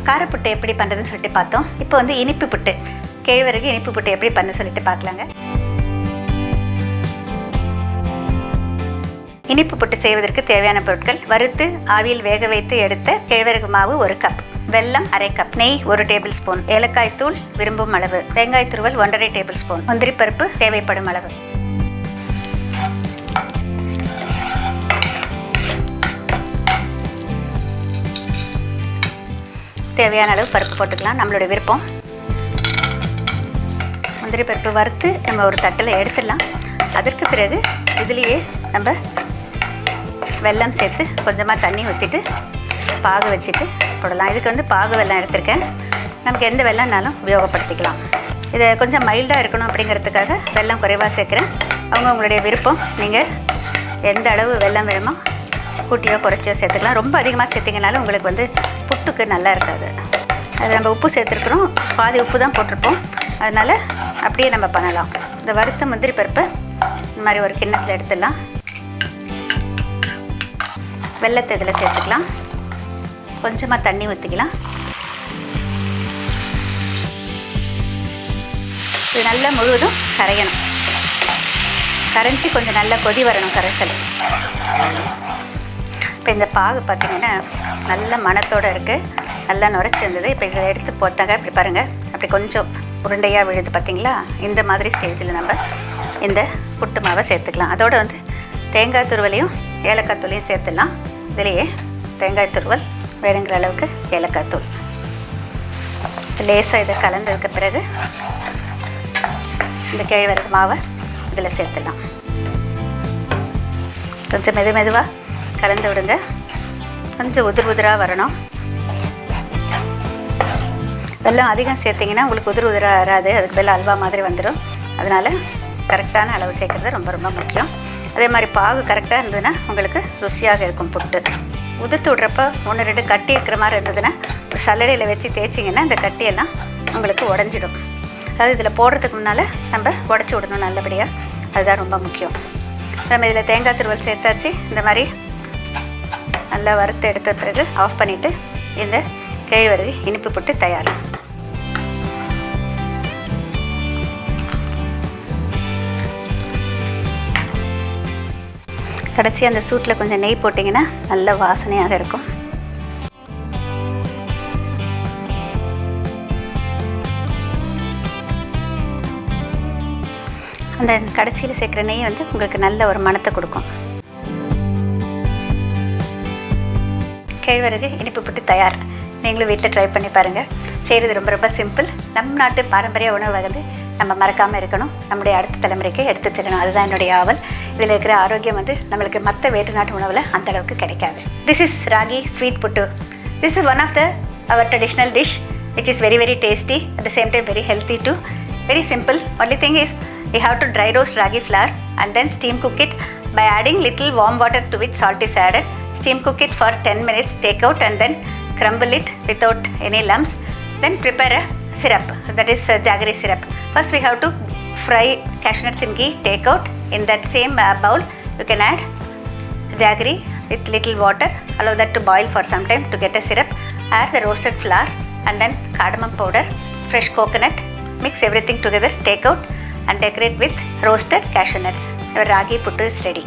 காரப்புட்டு எப்படி பண்ணுறதுன்னு சொல்லிட்டு பார்த்தோம். இப்போ வந்து இனிப்பு புட்டு, கேழ்வரகு இனிப்பு புட்டு எப்படி பண்ண சொல்லிட்டு பார்க்கலாங்க. இனிப்பு புட்டு செய்வதற்கு தேவையான பொருட்கள்: வறுத்து ஆவியில் வேக வைத்து எடுத்த கேழ்வரகு மாவு 1 கப், வெல்லம் 1/2 கப், நெய் 1 டேபிள் ஸ்பூன், ஏலக்காய் தூள் விரும்பும் அளவு, வெங்காய துருவல் 1½ டேபிள் ஸ்பூன், முந்திரி பருப்பு தேவைப்படும் அளவு. தேவையான அளவு பருப்பு போட்டுக்கலாம், நம்மளுடைய விருப்பம். முந்திரி பருப்பு வறுத்து நம்ம ஒரு தட்டில் எடுத்துடலாம். அதற்கு பிறகு இதுலேயே நம்ம வெல்லம் சேர்த்து கொஞ்சமாக தண்ணி ஊற்றிட்டு பாகு வச்சுட்டு போடலாம். இதுக்கு வந்து பாகு வெல்லம் எடுத்திருக்கேன். நமக்கு எந்த வெல்லம்னாலும் உபயோகப்படுத்திக்கலாம். இதை கொஞ்சம் மைல்டாக இருக்கணும் அப்படிங்கிறதுக்காக வெல்லம் குறைவாக சேர்க்குறேன். அவங்களுடைய விருப்பம். நீங்கள் எந்த அளவு வெல்லம் வேணுமோ கூட்டியோ குறைச்சியோ சேர்த்துக்கலாம். ரொம்ப அதிகமாக சேர்த்திங்கனாலும் உங்களுக்கு வந்து புட்டுக்கு நல்லா இருக்காது. அது நம்ம உப்பு சேர்த்துருக்குறோம், பாதி உப்பு தான் போட்டிருப்போம், அதனால் அப்படியே நம்ம பண்ணலாம். இந்த வறுத்த முந்திரி பருப்பை இந்த மாதிரி ஒரு கிண்ணத்தில் எடுத்துடலாம். வெல்லத்தை இதில் சேர்த்துக்கலாம். கொஞ்சமாக தண்ணி ஊற்றிக்கலாம். இது நல்லா முழுவதும் கரையணும். கரைஞ்சி கொஞ்சம் நல்லா கொதி வரணும் கரைசல். இப்போ இந்த பாகு பார்த்திங்கன்னா நல்ல மணத்தோடு இருக்குது, நல்லா நுரைச்சி இருந்தது. இப்போ இதை எடுத்து போட்டாங்க. இப்படி பாருங்கள், அப்படி கொஞ்சம் உருண்டையாக விழுது பார்த்திங்களா? இந்த மாதிரி ஸ்டேஜில் நம்ம இந்த புட்டு மாவை சேர்த்துக்கலாம். அதோடு வந்து தேங்காய் துருவலையும் ஏலக்காய் தூளையும் சேர்த்துடலாம். இதிலேயே தேங்காய் துருவல், வேணுங்கிற அளவுக்கு ஏலக்காய் தூள், லேசாக இதை கலந்ததுக்கு பிறகு இந்த கேழ்வரகு மாவை இதில் சேர்த்துடலாம். கொஞ்சம் மெதுவாக கலந்து விடுங்க. கொஞ்சம் உதிராக வரணும். வெல்லம் அதிகம் சேர்த்திங்கன்னா உங்களுக்கு உதிராக வராது, அதுக்கு வெல்லம் அல்வா மாதிரி வந்துடும். அதனால் கரெக்டான அளவு சேர்க்குறது ரொம்ப ரொம்ப முக்கியம். அதே மாதிரி பாகு கரெக்டாக இருந்ததுன்னா உங்களுக்கு ருசியாக இருக்கும் புட்டு. உதிர்த்து விட்றப்ப 1-2 கட்டி இருக்கிற மாதிரி இருந்ததுன்னா ஒரு சல்லடையில் வச்சு தேய்ச்சிங்கன்னா இந்த கட்டியெல்லாம் உங்களுக்கு உடஞ்சிடும். அதாவது இதில் போடுறதுக்கு முன்னால் நம்ம உடச்சி விடணும் நல்லபடியாக, அதுதான் ரொம்ப முக்கியம். நம்ம இதில் தேங்காய் துருவல் சேர்த்தாச்சு. இந்த மாதிரி நல்லா வறுத்து எடுத்த பிறகு ஆஃப் பண்ணிவிட்டு இந்த கேழ்வரகு இனிப்பு புட்டு தயார். கடைசி அந்த சூட்டில் கொஞ்சம் நெய் போட்டிங்கன்னா நல்ல வாசனையாக இருக்கும். அந்த கடைசியில் சேர்க்குற நெய் வந்து உங்களுக்கு நல்ல ஒரு மணத்தை கொடுக்கும். கேழ்வரகு இனிப்பு புட்டு தயார். நீங்களும் வீட்டில் ட்ரை பண்ணி பாருங்கள். செய்கிறது ரொம்ப ரொம்ப சிம்பிள். நம் நாட்டு பாரம்பரிய உணவு வந்து நம்ம மறக்காமல் இருக்கணும், நம்முடைய அடுத்த தலைமுறைக்கு எடுத்து செல்லணும். அதுதான் என்னுடைய ஆவல். இதில் இருக்கிற ஆரோக்கியம் வந்து நம்மளுக்கு மற்ற வேற்று நாட்டு உணவில் அந்த அளவுக்கு கிடைக்காது. This is ragi sweet puttu. This is one of our traditional dish which is very tasty, at the same time very healthy too. Very simple. Only thing is we have to dry roast ragi flour and then steam cook it by adding little warm water to which salt is added. Steam cook it for 10 minutes, take out and then crumble it without any lumps. Then prepare a syrup, that is jaggery syrup. First we have to fry cashew nuts in ghee, take out. In that same bowl you can add jaggery with little water, allow that to boil for some time to get a syrup. Add the roasted flour and then cardamom powder, fresh coconut. Mix everything together, take out and decorate with roasted cashew nuts. Your ragi puttu is ready.